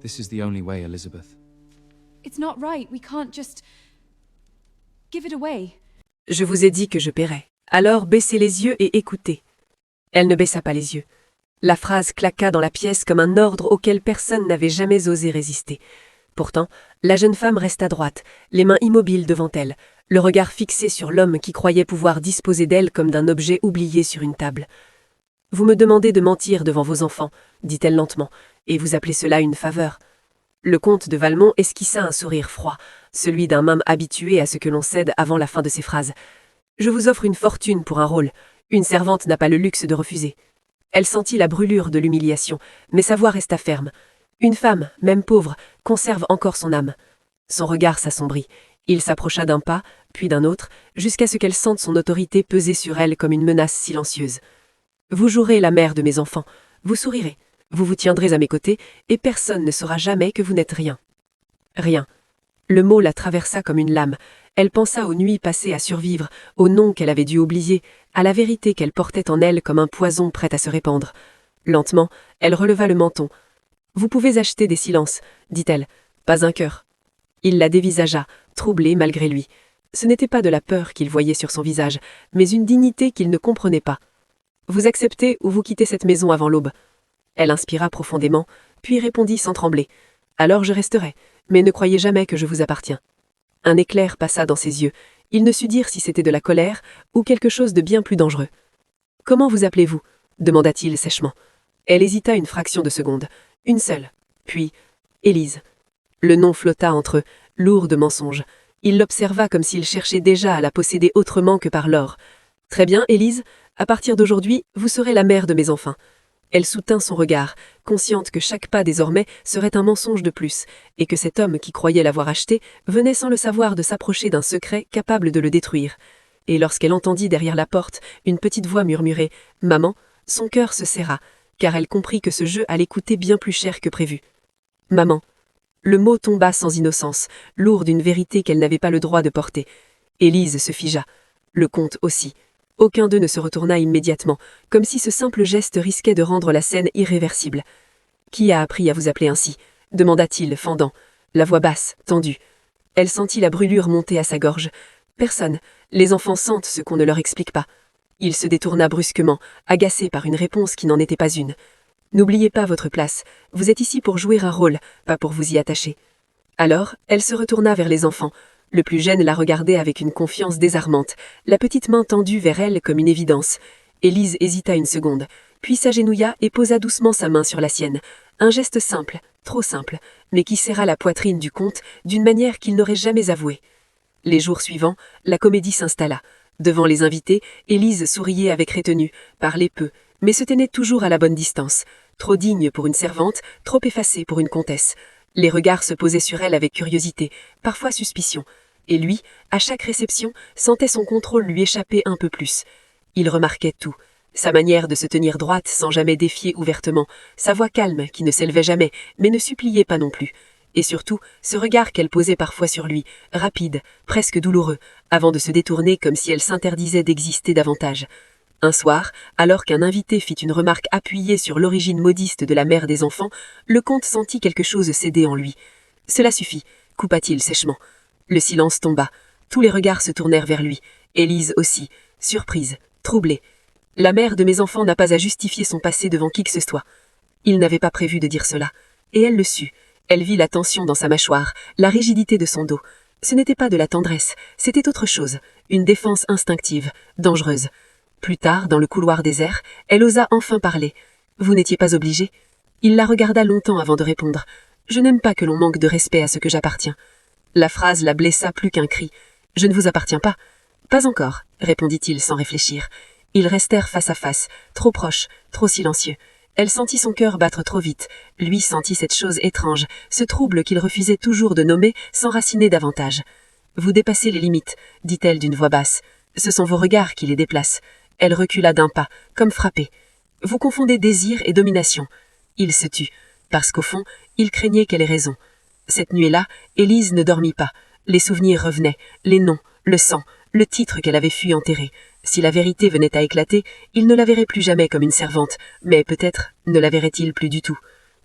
This is the only way, Elizabeth. It's not right. We can't just give it away. Je vous ai dit que je paierais. Alors baissez les yeux et écoutez. Elle ne baissa pas les yeux. La phrase claqua dans la pièce comme un ordre auquel personne n'avait jamais osé résister. Pourtant, la jeune femme resta droite, les mains immobiles devant elle, le regard fixé sur l'homme qui croyait pouvoir disposer d'elle comme d'un objet oublié sur une table. « Vous me demandez de mentir devant vos enfants, » dit-elle lentement, « et vous appelez cela une faveur. » Le comte de Valmont esquissa un sourire froid, celui d'un homme habitué à ce que l'on cède avant la fin de ses phrases. « Je vous offre une fortune pour un rôle. Une servante n'a pas le luxe de refuser. » Elle sentit la brûlure de l'humiliation, mais sa voix resta ferme. Une femme, même pauvre, conserve encore son âme. Son regard s'assombrit. Il s'approcha d'un pas, puis d'un autre, jusqu'à ce qu'elle sente son autorité peser sur elle comme une menace silencieuse. « Vous jouerez la mère de mes enfants. Vous sourirez. Vous vous tiendrez à mes côtés, et personne ne saura jamais que vous n'êtes rien. » Rien. Le mot la traversa comme une lame. Elle pensa aux nuits passées à survivre, aux noms qu'elle avait dû oublier, à la vérité qu'elle portait en elle comme un poison prêt à se répandre. Lentement, elle releva le menton. « Vous pouvez acheter des silences, » dit-elle, « pas un cœur. » Il la dévisagea, troublé malgré lui. Ce n'était pas de la peur qu'il voyait sur son visage, mais une dignité qu'il ne comprenait pas. « Vous acceptez ou vous quittez cette maison avant l'aube. » Elle inspira profondément, puis répondit sans trembler. « Alors je resterai, mais ne croyez jamais que je vous appartiens. » Un éclair passa dans ses yeux. Il ne sut dire si c'était de la colère ou quelque chose de bien plus dangereux. « Comment vous appelez-vous » demanda-t-il sèchement. Elle hésita une fraction de seconde. Une seule. Puis « Élise ». Le nom flotta entre eux, lourd de mensonges. Il l'observa comme s'il cherchait déjà à la posséder autrement que par l'or. « Très bien, Élise. À partir d'aujourd'hui, vous serez la mère de mes enfants. » Elle soutint son regard, consciente que chaque pas désormais serait un mensonge de plus, et que cet homme qui croyait l'avoir acheté venait sans le savoir de s'approcher d'un secret capable de le détruire. Et lorsqu'elle entendit derrière la porte une petite voix murmurer « Maman », son cœur se serra, car elle comprit que ce jeu allait coûter bien plus cher que prévu. « Maman ». Le mot tomba sans innocence, lourd d'une vérité qu'elle n'avait pas le droit de porter. Élise se figea. Le comte aussi. Aucun d'eux ne se retourna immédiatement, comme si ce simple geste risquait de rendre la scène irréversible. « Qui a appris à vous appeler ainsi » demanda-t-il, fendant, la voix basse, tendue. Elle sentit la brûlure monter à sa gorge. « Personne. Les enfants sentent ce qu'on ne leur explique pas. » Il se détourna brusquement, agacé par une réponse qui n'en était pas une. « N'oubliez pas votre place. Vous êtes ici pour jouer un rôle, pas pour vous y attacher. » Alors, elle se retourna vers les enfants. Le plus jeune la regardait avec une confiance désarmante, la petite main tendue vers elle comme une évidence. Élise hésita une seconde, puis s'agenouilla et posa doucement sa main sur la sienne. Un geste simple, trop simple, mais qui serra la poitrine du comte d'une manière qu'il n'aurait jamais avouée. Les jours suivants, la comédie s'installa. Devant les invités, Élise souriait avec retenue, parlait peu, mais se tenait toujours à la bonne distance. Trop digne pour une servante, trop effacée pour une comtesse. Les regards se posaient sur elle avec curiosité, parfois suspicion. Et lui, à chaque réception, sentait son contrôle lui échapper un peu plus. Il remarquait tout. Sa manière de se tenir droite sans jamais défier ouvertement, sa voix calme qui ne s'élevait jamais, mais ne suppliait pas non plus. Et surtout, ce regard qu'elle posait parfois sur lui, rapide, presque douloureux, avant de se détourner comme si elle s'interdisait d'exister davantage. Un soir, alors qu'un invité fit une remarque appuyée sur l'origine modiste de la mère des enfants, le comte sentit quelque chose céder en lui. « Cela suffit », coupa-t-il sèchement. Le silence tomba. Tous les regards se tournèrent vers lui. Élise aussi, surprise, troublée. La mère de mes enfants n'a pas à justifier son passé devant qui que ce soit. Il n'avait pas prévu de dire cela. Et elle le sut. Elle vit la tension dans sa mâchoire, la rigidité de son dos. Ce n'était pas de la tendresse, c'était autre chose, une défense instinctive, dangereuse. Plus tard, dans le couloir désert, elle osa enfin parler. « Vous n'étiez pas obligé ?» Il la regarda longtemps avant de répondre. « Je n'aime pas que l'on manque de respect à ce que j'appartiens. » La phrase la blessa plus qu'un cri. « Je ne vous appartiens pas ?»« Pas encore », répondit-il sans réfléchir. Ils restèrent face à face, trop proches, trop silencieux. Elle sentit son cœur battre trop vite. Lui sentit cette chose étrange, ce trouble qu'il refusait toujours de nommer, s'enraciner davantage. « Vous dépassez les limites », dit-elle d'une voix basse. « Ce sont vos regards qui les déplacent. » Elle recula d'un pas, comme frappée. « Vous confondez désir et domination. » Il se tut, parce qu'au fond, il craignait qu'elle ait raison. Cette nuit-là, Élise ne dormit pas. Les souvenirs revenaient, les noms, le sang, le titre qu'elle avait fui enterrer. Si la vérité venait à éclater, il ne la verrait plus jamais comme une servante, mais peut-être ne la verrait-il plus du tout.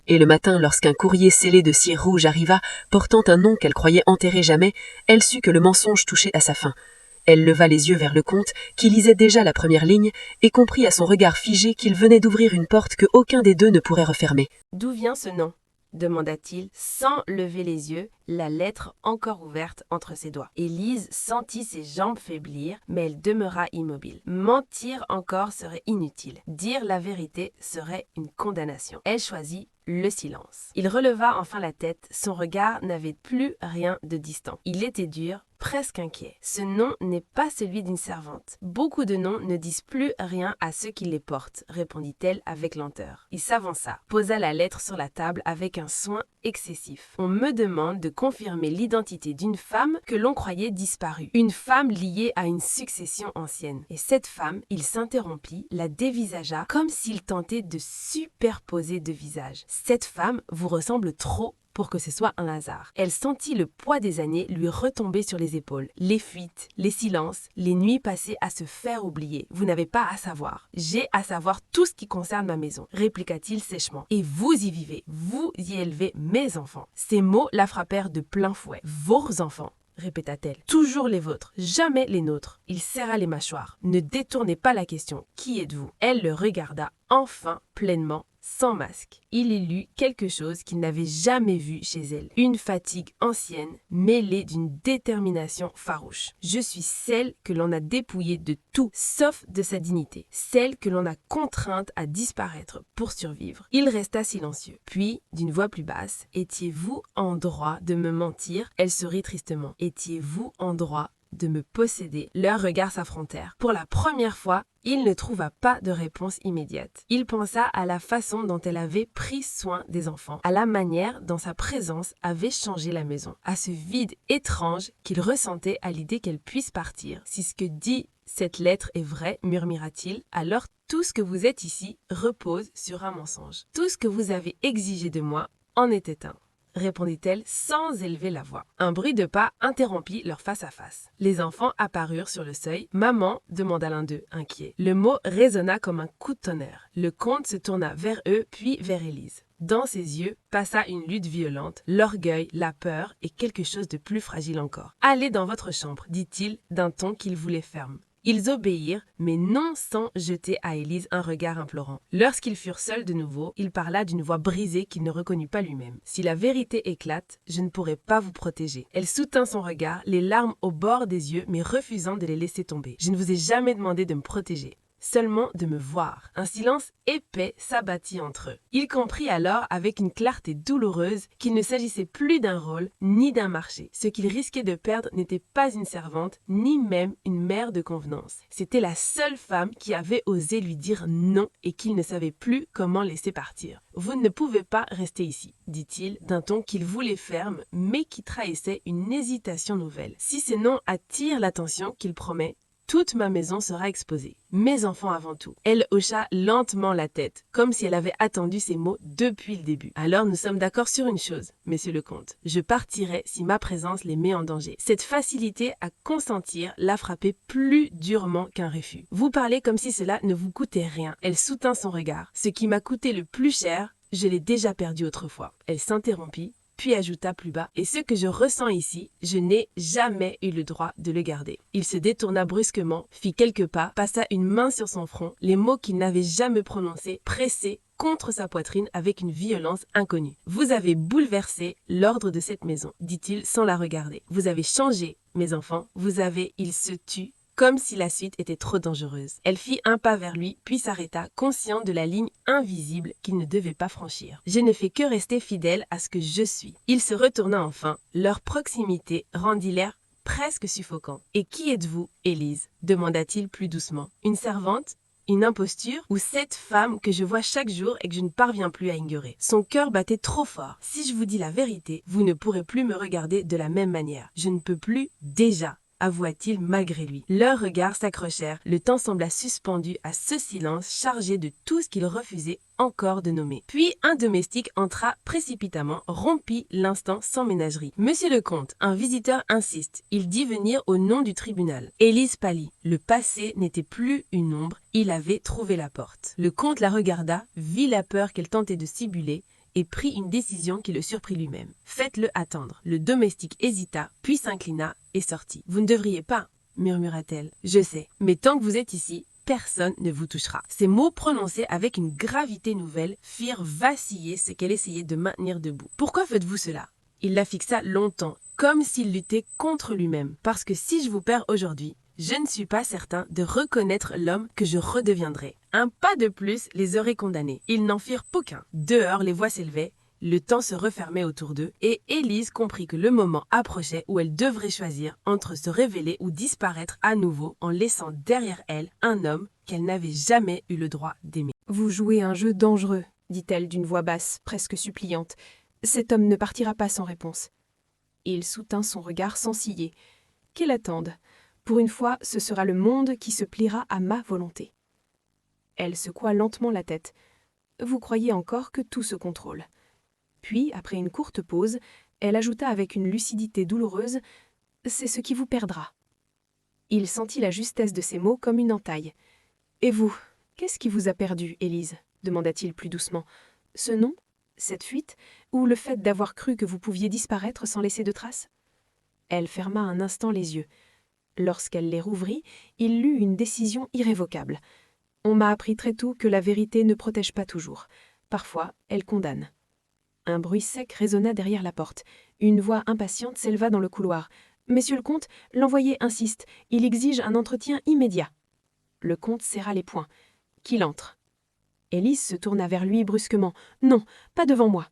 Et le matin, lorsqu'un courrier scellé de cire rouge arriva, portant un nom qu'elle croyait enterrer jamais, elle sut que le mensonge touchait à sa fin. Elle leva les yeux vers le comte, qui lisait déjà la première ligne, et comprit à son regard figé qu'il venait d'ouvrir une porte que aucun des deux ne pourrait refermer. « D'où vient ce nom ?» demanda-t-il, sans lever les yeux, la lettre encore ouverte entre ses doigts. Élise sentit ses jambes faiblir, mais elle demeura immobile. Mentir encore serait inutile. Dire la vérité serait une condamnation. Elle choisit le silence. Il releva enfin la tête, son regard n'avait plus rien de distant. Il était dur, presque inquiet. Ce nom n'est pas celui d'une servante. Beaucoup de noms ne disent plus rien à ceux qui les portent, répondit-elle avec lenteur. Il s'avança, posa la lettre sur la table avec un soin excessif. On me demande de confirmer l'identité d'une femme que l'on croyait disparue. Une femme liée à une succession ancienne. Et cette femme, il s'interrompit, la dévisagea comme s'il tentait de superposer deux visages. Cette femme vous ressemble trop pour que ce soit un hasard. Elle sentit le poids des années lui retomber sur les épaules. Les fuites, les silences, les nuits passées à se faire oublier. Vous n'avez pas à savoir. J'ai à savoir tout ce qui concerne ma maison, répliqua-t-il sèchement. Et vous y vivez, vous y élevez mes enfants. Ces mots la frappèrent de plein fouet. Vos enfants, répéta-t-elle. Toujours les vôtres, jamais les nôtres. Il serra les mâchoires. Ne détournez pas la question. Qui êtes-vous? Elle le regarda enfin pleinement, sans masque. Il y lut quelque chose qu'il n'avait jamais vu chez elle. Une fatigue ancienne mêlée d'une détermination farouche. Je suis celle que l'on a dépouillée de tout, sauf de sa dignité. Celle que l'on a contrainte à disparaître pour survivre. Il resta silencieux. Puis, d'une voix plus basse, « Étiez-vous en droit de me mentir ?» Elle sourit tristement. « Étiez-vous en droit de me posséder ?» Leurs regards s'affrontèrent. Pour la première fois, il ne trouva pas de réponse immédiate. Il pensa à la façon dont elle avait pris soin des enfants, à la manière dont sa présence avait changé la maison, à ce vide étrange qu'il ressentait à l'idée qu'elle puisse partir. « Si ce que dit cette lettre est vrai, murmura-t-il, alors tout ce que vous êtes ici repose sur un mensonge. Tout ce que vous avez exigé de moi en était un. » Répondit-elle sans élever la voix. Un bruit de pas interrompit leur face-à-face. Les enfants apparurent sur le seuil. « Maman » demanda l'un d'eux, inquiet. Le mot résonna comme un coup de tonnerre. Le comte se tourna vers eux, puis vers Élise. Dans ses yeux passa une lutte violente, l'orgueil, la peur et quelque chose de plus fragile encore. « Allez dans votre chambre » dit-il d'un ton qu'il voulait ferme. Ils obéirent, mais non sans jeter à Élise un regard implorant. Lorsqu'ils furent seuls de nouveau, il parla d'une voix brisée qu'il ne reconnut pas lui-même. « Si la vérité éclate, je ne pourrai pas vous protéger. » Elle soutint son regard, les larmes au bord des yeux, mais refusant de les laisser tomber. « Je ne vous ai jamais demandé de me protéger. Seulement de me voir. » Un silence épais s'abattit entre eux. Il comprit alors avec une clarté douloureuse qu'il ne s'agissait plus d'un rôle ni d'un marché. Ce qu'il risquait de perdre n'était pas une servante, ni même une mère de convenance. C'était la seule femme qui avait osé lui dire non et qu'il ne savait plus comment laisser partir. « Vous ne pouvez pas rester ici, » dit-il d'un ton qu'il voulait ferme, mais qui trahissait une hésitation nouvelle. « Si ce nom attire l'attention qu'il promet, toute ma maison sera exposée. Mes enfants avant tout. » Elle hocha lentement la tête, comme si elle avait attendu ces mots depuis le début. « Alors nous sommes d'accord sur une chose, monsieur le comte. Je partirai si ma présence les met en danger. » Cette facilité à consentir la frappait plus durement qu'un refus. « Vous parlez comme si cela ne vous coûtait rien. » Elle soutint son regard. « Ce qui m'a coûté le plus cher, je l'ai déjà perdu autrefois. » Elle s'interrompit, puis ajouta plus bas, « Et ce que je ressens ici, je n'ai jamais eu le droit de le garder. » Il se détourna brusquement, fit quelques pas, passa une main sur son front, les mots qu'il n'avait jamais prononcés, pressés contre sa poitrine avec une violence inconnue. « Vous avez bouleversé l'ordre de cette maison, » dit-il sans la regarder. « Vous avez changé, mes enfants, vous avez... » Il se tut, comme si la suite était trop dangereuse. Elle fit un pas vers lui, puis s'arrêta, conscient de la ligne invisible qu'il ne devait pas franchir. « Je ne fais que rester fidèle à ce que je suis. » Il se retourna enfin. Leur proximité rendit l'air presque suffocant. « Et qui êtes-vous, Élise » demanda-t-il plus doucement. « Une servante ? Une imposture ou cette femme que je vois chaque jour et que je ne parviens plus à ignorer. » Son cœur battait trop fort. « Si je vous dis la vérité, vous ne pourrez plus me regarder de la même manière. Je ne peux plus déjà. » avoua-t-il malgré lui. Leurs regards s'accrochèrent, le temps sembla suspendu à ce silence chargé de tout ce qu'il refusait encore de nommer. Puis un domestique entra précipitamment, rompit l'instant sans ménagerie. « Monsieur le comte, un visiteur insiste. Il dit venir au nom du tribunal. » Élise pâlit. Le passé n'était plus une ombre, il avait trouvé la porte. Le comte la regarda, vit la peur qu'elle tentait de simuler, et prit une décision qui le surprit lui-même. Faites-le attendre. Le domestique hésita, puis s'inclina et sortit. Vous ne devriez pas, murmura-t-elle. Je sais, mais tant que vous êtes ici, personne ne vous touchera. Ces mots prononcés avec une gravité nouvelle firent vaciller ce qu'elle essayait de maintenir debout. Pourquoi faites-vous cela? Il la fixa longtemps, comme s'il luttait contre lui-même. Parce que si je vous perds aujourd'hui, je ne suis pas certain de reconnaître l'homme que je redeviendrai. Un pas de plus les aurait condamnés. Ils n'en firent aucun. Dehors, les voix s'élevaient, le temps se refermait autour d'eux, et Élise comprit que le moment approchait où elle devrait choisir entre se révéler ou disparaître à nouveau en laissant derrière elle un homme qu'elle n'avait jamais eu le droit d'aimer. « Vous jouez un jeu dangereux, dit-elle d'une voix basse, presque suppliante. Cet homme ne partira pas sans réponse. » Il soutint son regard sans ciller. « Qu'il attende. Pour une fois, ce sera le monde qui se pliera à ma volonté. » Elle secoua lentement la tête. « Vous croyez encore que tout se contrôle. » Puis, après une courte pause, elle ajouta avec une lucidité douloureuse « C'est ce qui vous perdra. » Il sentit la justesse de ces mots comme une entaille. « Et vous, qu'est-ce qui vous a perdu, Élise ?» demanda-t-il plus doucement. « Ce nom? Cette fuite? Ou le fait d'avoir cru que vous pouviez disparaître sans laisser de traces ?» Elle ferma un instant les yeux. Lorsqu'elle les rouvrit, il lut une décision irrévocable. « On m'a appris très tôt que la vérité ne protège pas toujours. Parfois, elle condamne. » Un bruit sec résonna derrière la porte. Une voix impatiente s'éleva dans le couloir. « Monsieur le comte, l'envoyé insiste. Il exige un entretien immédiat. » Le comte serra les poings. « Qu'il entre. » Élise se tourna vers lui brusquement. « Non, pas devant moi. »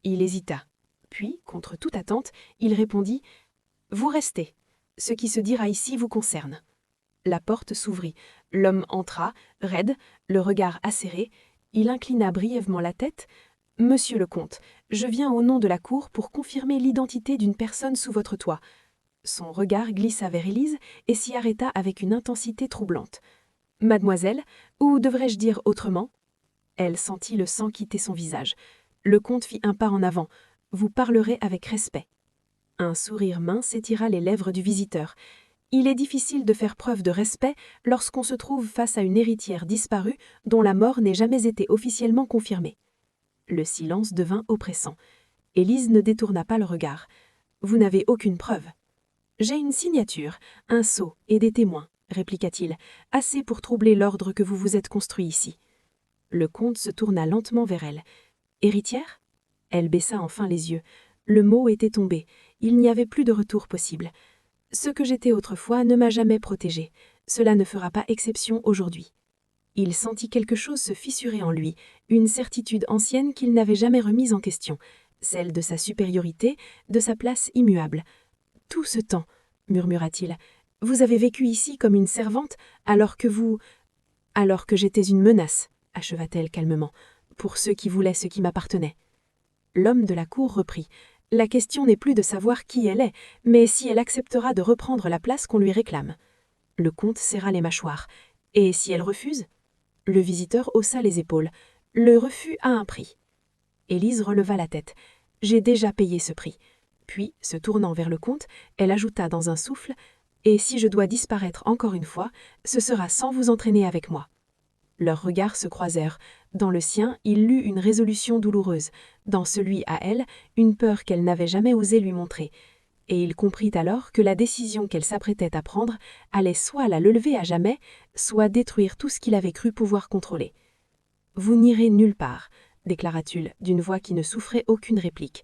Il hésita. Puis, contre toute attente, il répondit « Vous restez. Ce qui se dira ici vous concerne. » La porte s'ouvrit. L'homme entra, raide, le regard acéré. Il inclina brièvement la tête. « Monsieur le comte, je viens au nom de la cour pour confirmer l'identité d'une personne sous votre toit. » Son regard glissa vers Élise et s'y arrêta avec une intensité troublante. « Mademoiselle, ou devrais-je dire autrement ?» Elle sentit le sang quitter son visage. Le comte fit un pas en avant. « Vous parlerez avec respect. » Un sourire mince étira les lèvres du visiteur. Il est difficile de faire preuve de respect lorsqu'on se trouve face à une héritière disparue dont la mort n'ait jamais été officiellement confirmée. Le silence devint oppressant. Élise ne détourna pas le regard. « Vous n'avez aucune preuve. »« J'ai une signature, un sceau et des témoins, » répliqua-t-il, « assez pour troubler l'ordre que vous vous êtes construit ici. » Le comte se tourna lentement vers elle. « Héritière ?» Elle baissa enfin les yeux. Le mot était tombé. Il n'y avait plus de retour possible. « Ce que j'étais autrefois ne m'a jamais protégée. Cela ne fera pas exception aujourd'hui. » Il sentit quelque chose se fissurer en lui, une certitude ancienne qu'il n'avait jamais remise en question, celle de sa supériorité, de sa place immuable. « Tout ce temps, » murmura-t-il, « vous avez vécu ici comme une servante, alors que j'étais une menace, » acheva-t-elle calmement, « pour ceux qui voulaient ce qui m'appartenait. » L'homme de la cour reprit. « La question n'est plus de savoir qui elle est, mais si elle acceptera de reprendre la place qu'on lui réclame. » Le comte serra les mâchoires. « Et si elle refuse ?» Le visiteur haussa les épaules. « Le refus a un prix. » Élise releva la tête. « J'ai déjà payé ce prix. » Puis, se tournant vers le comte, elle ajouta dans un souffle « Et si je dois disparaître encore une fois, ce sera sans vous entraîner avec moi. » Leurs regards se croisèrent. Dans le sien, il lut une résolution douloureuse. Dans celui à elle, une peur qu'elle n'avait jamais osé lui montrer. Et il comprit alors que la décision qu'elle s'apprêtait à prendre allait soit la lever à jamais, soit détruire tout ce qu'il avait cru pouvoir contrôler. « Vous n'irez nulle part, » déclara-t-il d'une voix qui ne souffrait aucune réplique.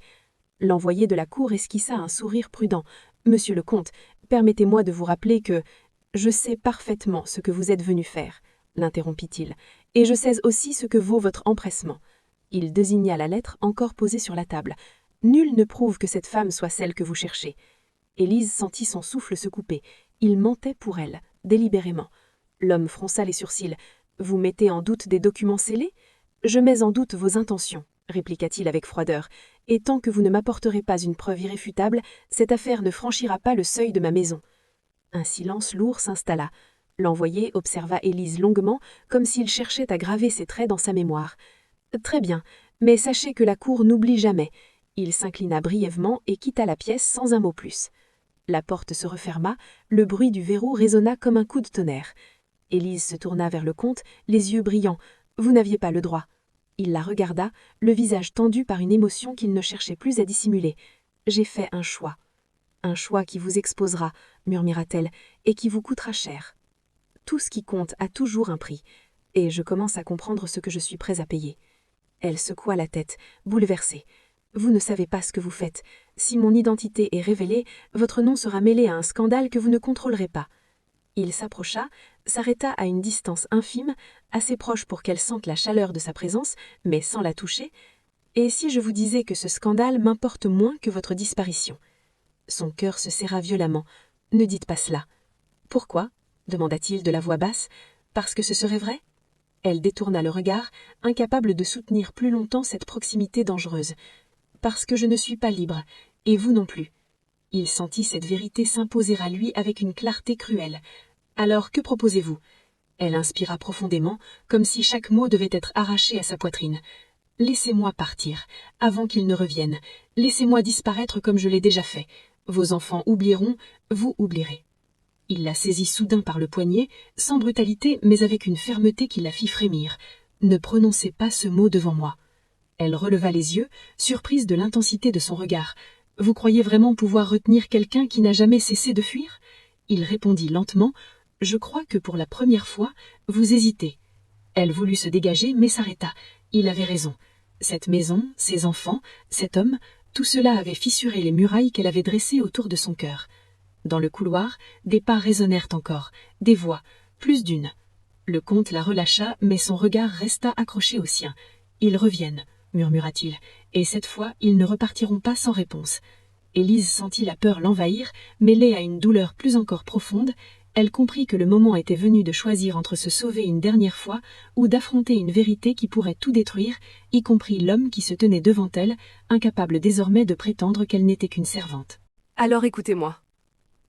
L'envoyé de la cour esquissa un sourire prudent. « Monsieur le comte, permettez-moi de vous rappeler que... »« Je sais parfaitement ce que vous êtes venu faire, » l'interrompit-il, « et je sais aussi ce que vaut votre empressement. » Il désigna la lettre encore posée sur la table. « Nul ne prouve que cette femme soit celle que vous cherchez. » Élise sentit son souffle se couper. Il mentait pour elle, délibérément. L'homme fronça les sourcils. « Vous mettez en doute des documents scellés ? Je mets en doute vos intentions, » répliqua-t-il avec froideur. « Et tant que vous ne m'apporterez pas une preuve irréfutable, cette affaire ne franchira pas le seuil de ma maison. » Un silence lourd s'installa. L'envoyé observa Élise longuement, comme s'il cherchait à graver ses traits dans sa mémoire. « Très bien, mais sachez que la cour n'oublie jamais. » Il s'inclina brièvement et quitta la pièce sans un mot plus. La porte se referma, le bruit du verrou résonna comme un coup de tonnerre. Élise se tourna vers le comte, les yeux brillants. « Vous n'aviez pas le droit. » Il la regarda, le visage tendu par une émotion qu'il ne cherchait plus à dissimuler. « J'ai fait un choix. Un choix qui vous exposera, murmura-t-elle, et qui vous coûtera cher. Tout ce qui compte a toujours un prix, et je commence à comprendre ce que je suis prêt à payer. » Elle secoua la tête, bouleversée. « Vous ne savez pas ce que vous faites. Si mon identité est révélée, votre nom sera mêlé à un scandale que vous ne contrôlerez pas. » Il s'approcha, s'arrêta à une distance infime, assez proche pour qu'elle sente la chaleur de sa présence, mais sans la toucher. « Et si je vous disais que ce scandale m'importe moins que votre disparition ?» Son cœur se serra violemment. « Ne dites pas cela. »« Pourquoi ?» demanda-t-il de la voix basse. « Parce que ce serait vrai ?» Elle détourna le regard, incapable de soutenir plus longtemps cette proximité dangereuse. « Parce que je ne suis pas libre, et vous non plus. » Il sentit cette vérité s'imposer à lui avec une clarté cruelle. « Alors, que proposez-vous » Elle inspira profondément, comme si chaque mot devait être arraché à sa poitrine. « Laissez-moi partir, avant qu'il ne revienne. Laissez-moi disparaître comme je l'ai déjà fait. Vos enfants oublieront, vous oublierez. » Il la saisit soudain par le poignet, sans brutalité, mais avec une fermeté qui la fit frémir. « Ne prononcez pas ce mot devant moi. » Elle releva les yeux, surprise de l'intensité de son regard. « Vous croyez vraiment pouvoir retenir quelqu'un qui n'a jamais cessé de fuir ?» Il répondit lentement. « Je crois que pour la première fois, vous hésitez. » Elle voulut se dégager, mais s'arrêta. Il avait raison. Cette maison, ses enfants, cet homme, tout cela avait fissuré les murailles qu'elle avait dressées autour de son cœur. Dans le couloir, des pas résonnèrent encore, des voix, plus d'une. Le comte la relâcha, mais son regard resta accroché au sien. « Ils reviennent, » murmura-t-il, « et cette fois, ils ne repartiront pas sans réponse. » Élise sentit la peur l'envahir, mêlée à une douleur plus encore profonde. Elle comprit que le moment était venu de choisir entre se sauver une dernière fois ou d'affronter une vérité qui pourrait tout détruire, y compris l'homme qui se tenait devant elle, incapable désormais de prétendre qu'elle n'était qu'une servante. « Alors écoutez-moi, »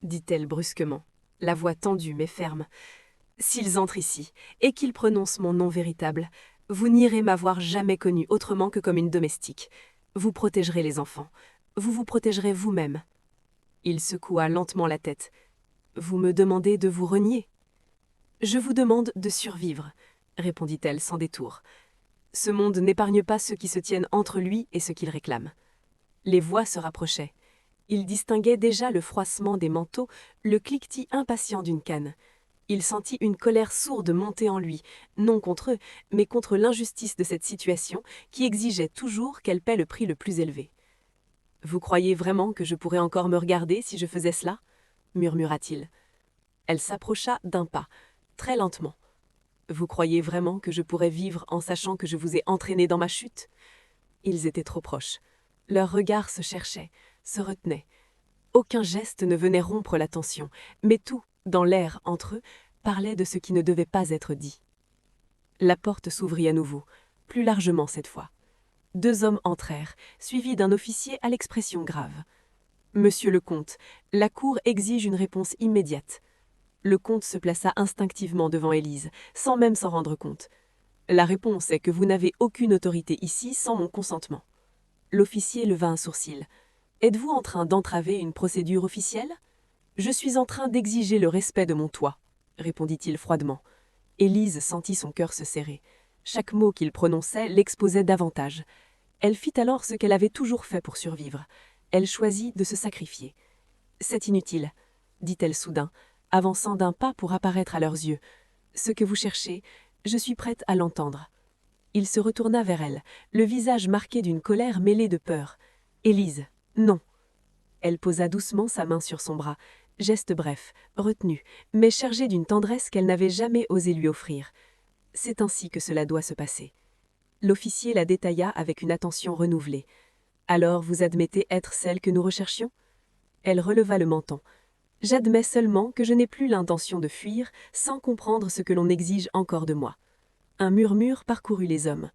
dit-elle brusquement, la voix tendue mais ferme. « S'ils entrent ici, et qu'ils prononcent mon nom véritable, vous n'irez m'avoir jamais connue autrement que comme une domestique. Vous protégerez les enfants. Vous vous protégerez vous-même. » Il secoua lentement la tête. « Vous me demandez de vous renier ?»« Je vous demande de survivre, » répondit-elle sans détour. « Ce monde n'épargne pas ceux qui se tiennent entre lui et ceux qu'il réclame. » Les voix se rapprochaient. Il distinguait déjà le froissement des manteaux, le cliquetis impatient d'une canne. Il sentit une colère sourde monter en lui, non contre eux, mais contre l'injustice de cette situation qui exigeait toujours qu'elle paie le prix le plus élevé. « Vous croyez vraiment que je pourrais encore me regarder si je faisais cela ?» murmura-t-il. Elle s'approcha d'un pas, très lentement. « Vous croyez vraiment que je pourrais vivre en sachant que je vous ai entraîné dans ma chute ?» Ils étaient trop proches. Leurs regards se cherchaient, se retenaient. Aucun geste ne venait rompre la tension, mais tout, dans l'air entre eux, parlait de ce qui ne devait pas être dit. La porte s'ouvrit à nouveau, plus largement cette fois. 2 hommes entrèrent, suivis d'un officier à l'expression grave. « Monsieur le comte, la cour exige une réponse immédiate. » Le comte se plaça instinctivement devant Élise, sans même s'en rendre compte. « La réponse est que vous n'avez aucune autorité ici sans mon consentement. » L'officier leva un sourcil. « Êtes-vous en train d'entraver une procédure officielle ? » « Je suis en train d'exiger le respect de mon toit, » répondit-il froidement. Élise sentit son cœur se serrer. Chaque mot qu'il prononçait l'exposait davantage. Elle fit alors ce qu'elle avait toujours fait pour survivre. Elle choisit de se sacrifier. « C'est inutile, » dit-elle soudain, avançant d'un pas pour apparaître à leurs yeux. « Ce que vous cherchez, je suis prête à l'entendre. » Il se retourna vers elle, le visage marqué d'une colère mêlée de peur. « Élise, non !» Elle posa doucement sa main sur son bras. Geste bref, retenu, mais chargé d'une tendresse qu'elle n'avait jamais osé lui offrir. C'est ainsi que cela doit se passer. L'officier la détailla avec une attention renouvelée. « Alors vous admettez être celle que nous recherchions ?» Elle releva le menton. « J'admets seulement que je n'ai plus l'intention de fuir sans comprendre ce que l'on exige encore de moi. » Un murmure parcourut les hommes.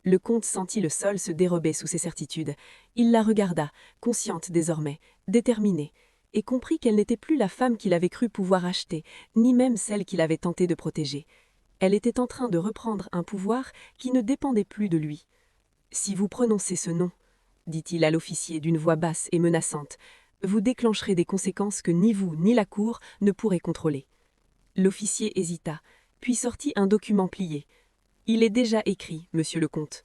Le comte sentit le sol se dérober sous ses certitudes. Il la regarda, consciente désormais, déterminée, et comprit qu'elle n'était plus la femme qu'il avait cru pouvoir acheter, ni même celle qu'il avait tenté de protéger. Elle était en train de reprendre un pouvoir qui ne dépendait plus de lui. « Si vous prononcez ce nom, » dit-il à l'officier d'une voix basse et menaçante, « vous déclencherez des conséquences que ni vous ni la cour ne pourrez contrôler. » L'officier hésita, puis sortit un document plié. « Il est déjà écrit, monsieur le comte. »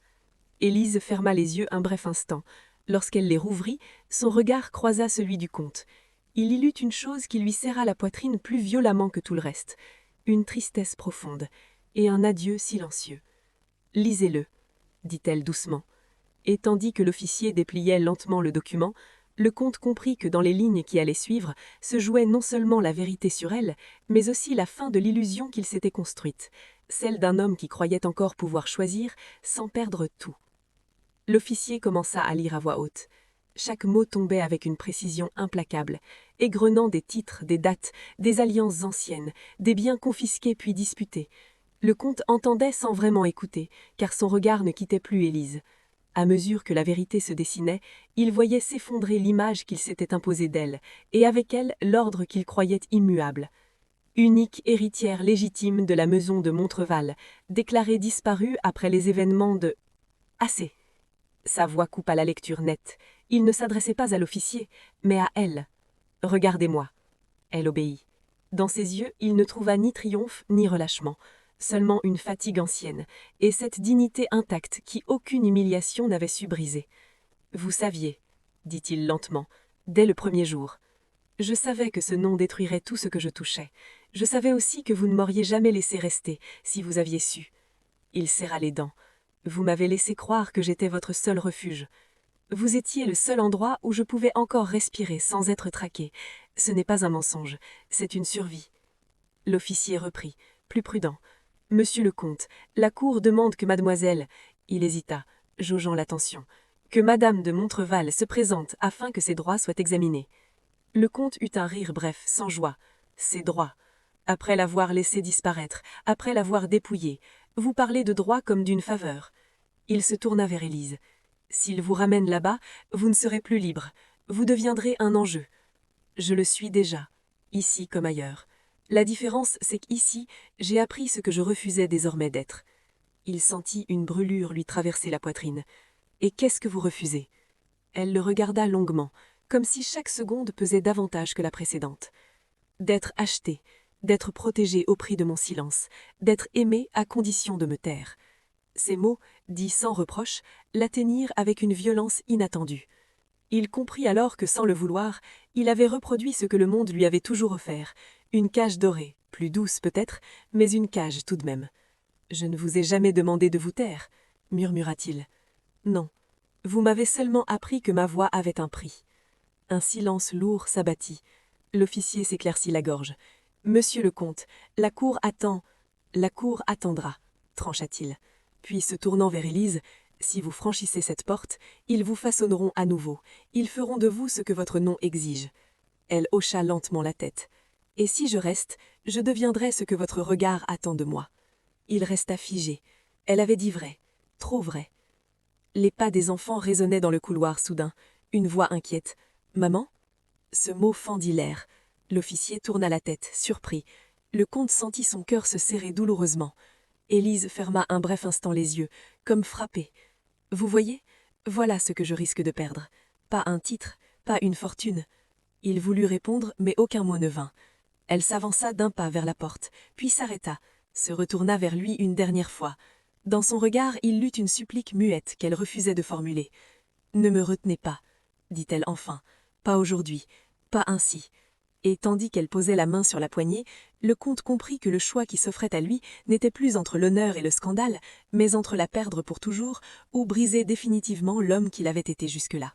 Élise ferma les yeux un bref instant. Lorsqu'elle les rouvrit, son regard croisa celui du comte. Il y lut une chose qui lui serra la poitrine plus violemment que tout le reste, une tristesse profonde et un adieu silencieux. « Lisez-le », dit-elle doucement. Et tandis que l'officier dépliait lentement le document, le comte comprit que dans les lignes qui allaient suivre se jouait non seulement la vérité sur elle, mais aussi la fin de l'illusion qu'il s'était construite, celle d'un homme qui croyait encore pouvoir choisir sans perdre tout. L'officier commença à lire à voix haute. Chaque mot tombait avec une précision implacable, égrenant des titres, des dates, des alliances anciennes, des biens confisqués puis disputés. Le comte entendait sans vraiment écouter, car son regard ne quittait plus Élise. À mesure que la vérité se dessinait, il voyait s'effondrer l'image qu'il s'était imposée d'elle, et avec elle l'ordre qu'il croyait immuable. Unique héritière légitime de la maison de Montreval, déclarée disparue après les événements de... Assez. Sa voix coupa la lecture nette. Il ne s'adressait pas à l'officier, mais à elle. « Regardez-moi. » Elle obéit. Dans ses yeux, il ne trouva ni triomphe ni relâchement, seulement une fatigue ancienne, et cette dignité intacte qui aucune humiliation n'avait su briser. « Vous saviez, » dit-il lentement, « dès le premier jour. Je savais que ce nom détruirait tout ce que je touchais. Je savais aussi que vous ne m'auriez jamais laissé rester, si vous aviez su. » Il serra les dents. « Vous m'avez laissé croire que j'étais votre seul refuge. Vous étiez le seul endroit où je pouvais encore respirer sans être traqué. Ce n'est pas un mensonge, c'est une survie. » L'officier reprit, plus prudent. « Monsieur le comte, la cour demande que mademoiselle... » Il hésita, jaugeant l'attention. « Que madame de Montreval se présente afin que ses droits soient examinés. » Le comte eut un rire bref, sans joie. « Ses droits. Après l'avoir laissé disparaître, après l'avoir dépouillé, vous parlez de droits comme d'une faveur. » Il se tourna vers Élise. « S'il vous ramène là-bas, vous ne serez plus libre. Vous deviendrez un enjeu. Je le suis déjà, ici comme ailleurs. La différence, c'est qu'ici, j'ai appris ce que je refusais désormais d'être. » Il sentit une brûlure lui traverser la poitrine. « Et qu'est-ce que vous refusez ?» Elle le regarda longuement, comme si chaque seconde pesait davantage que la précédente. « D'être acheté, d'être protégé au prix de mon silence, d'être aimé à condition de me taire. » Ces mots, dits sans reproche, l'atteignirent avec une violence inattendue. Il comprit alors que, sans le vouloir, il avait reproduit ce que le monde lui avait toujours offert, une cage dorée, plus douce peut-être, mais une cage tout de même. « Je ne vous ai jamais demandé de vous taire, » murmura-t-il. « Non, vous m'avez seulement appris que ma voix avait un prix. » Un silence lourd s'abattit. L'officier s'éclaircit la gorge. « Monsieur le comte, la cour attend... » « La cour attendra, » trancha-t-il. Puis, se tournant vers Élise, « Si vous franchissez cette porte, ils vous façonneront à nouveau. Ils feront de vous ce que votre nom exige. » Elle hocha lentement la tête. « Et si je reste, je deviendrai ce que votre regard attend de moi. » Il resta figé. Elle avait dit vrai, trop vrai. Les pas des enfants résonnaient dans le couloir soudain. Une voix inquiète. « Maman ?» Ce mot fendit l'air. L'officier tourna la tête, surpris. Le comte sentit son cœur se serrer douloureusement. Élise ferma un bref instant les yeux, comme frappée. « Vous voyez, voilà ce que je risque de perdre. Pas un titre, pas une fortune. » Il voulut répondre, mais aucun mot ne vint. Elle s'avança d'un pas vers la porte, puis s'arrêta, se retourna vers lui une dernière fois. Dans son regard, il lut une supplique muette qu'elle refusait de formuler. « Ne me retenez pas, » dit-elle enfin. « Pas aujourd'hui, pas ainsi. » Et tandis qu'elle posait la main sur la poignée, le comte comprit que le choix qui s'offrait à lui n'était plus entre l'honneur et le scandale, mais entre la perdre pour toujours ou briser définitivement l'homme qu'il avait été jusque-là.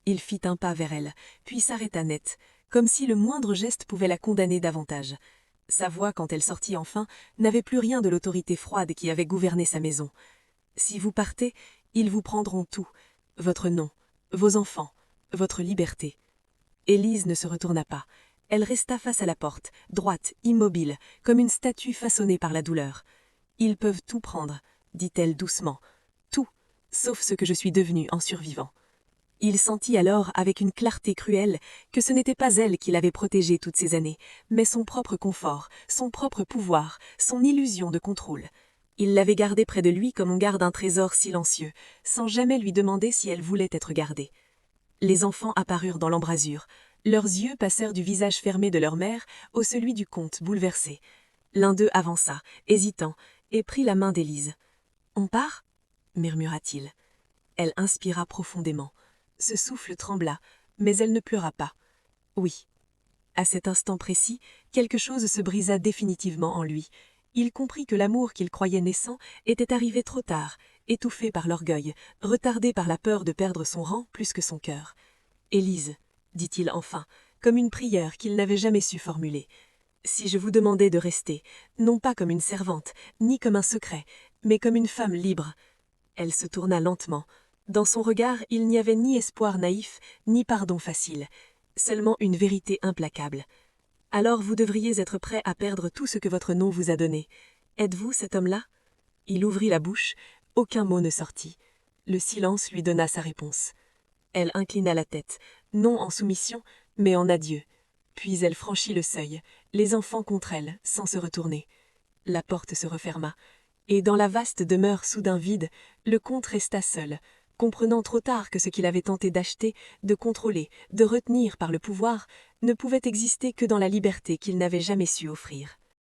Il fit un pas vers elle, puis s'arrêta net, comme si le moindre geste pouvait la condamner davantage. Sa voix, quand elle sortit enfin, n'avait plus rien de l'autorité froide qui avait gouverné sa maison. « Si vous partez, ils vous prendront tout, votre nom, vos enfants, votre liberté. » Élise ne se retourna pas. Elle resta face à la porte, droite, immobile, comme une statue façonnée par la douleur. « Ils peuvent tout prendre, » dit-elle doucement. « Tout, sauf ce que je suis devenue en survivant. » Il sentit alors, avec une clarté cruelle, que ce n'était pas elle qui l'avait protégé toutes ces années, mais son propre confort, son propre pouvoir, son illusion de contrôle. Il l'avait gardée près de lui comme on garde un trésor silencieux, sans jamais lui demander si elle voulait être gardée. Les enfants apparurent dans l'embrasure. Leurs yeux passèrent du visage fermé de leur mère au celui du comte bouleversé. L'un d'eux avança, hésitant, et prit la main d'Élise. « On part » murmura-t-il. Elle inspira profondément. Ce souffle trembla, mais elle ne pleura pas. Oui. À cet instant précis, quelque chose se brisa définitivement en lui. Il comprit que l'amour qu'il croyait naissant était arrivé trop tard, étouffé par l'orgueil, retardé par la peur de perdre son rang plus que son cœur. « Élise, dit-il enfin, comme une prière qu'il n'avait jamais su formuler, si je vous demandais de rester, non pas comme une servante, ni comme un secret, mais comme une femme libre. » Elle se tourna lentement. Dans son regard, il n'y avait ni espoir naïf, ni pardon facile, seulement une vérité implacable. « Alors vous devriez être prêt à perdre tout ce que votre nom vous a donné. Êtes-vous cet homme-là » Il ouvrit la bouche, aucun mot ne sortit. Le silence lui donna sa réponse. Elle inclina la tête, non en soumission, mais en adieu. Puis elle franchit le seuil, les enfants contre elle, sans se retourner. La porte se referma, et dans la vaste demeure soudain vide, le comte resta seul, comprenant trop tard que ce qu'il avait tenté d'acheter, de contrôler, de retenir par le pouvoir, ne pouvait exister que dans la liberté qu'il n'avait jamais su offrir.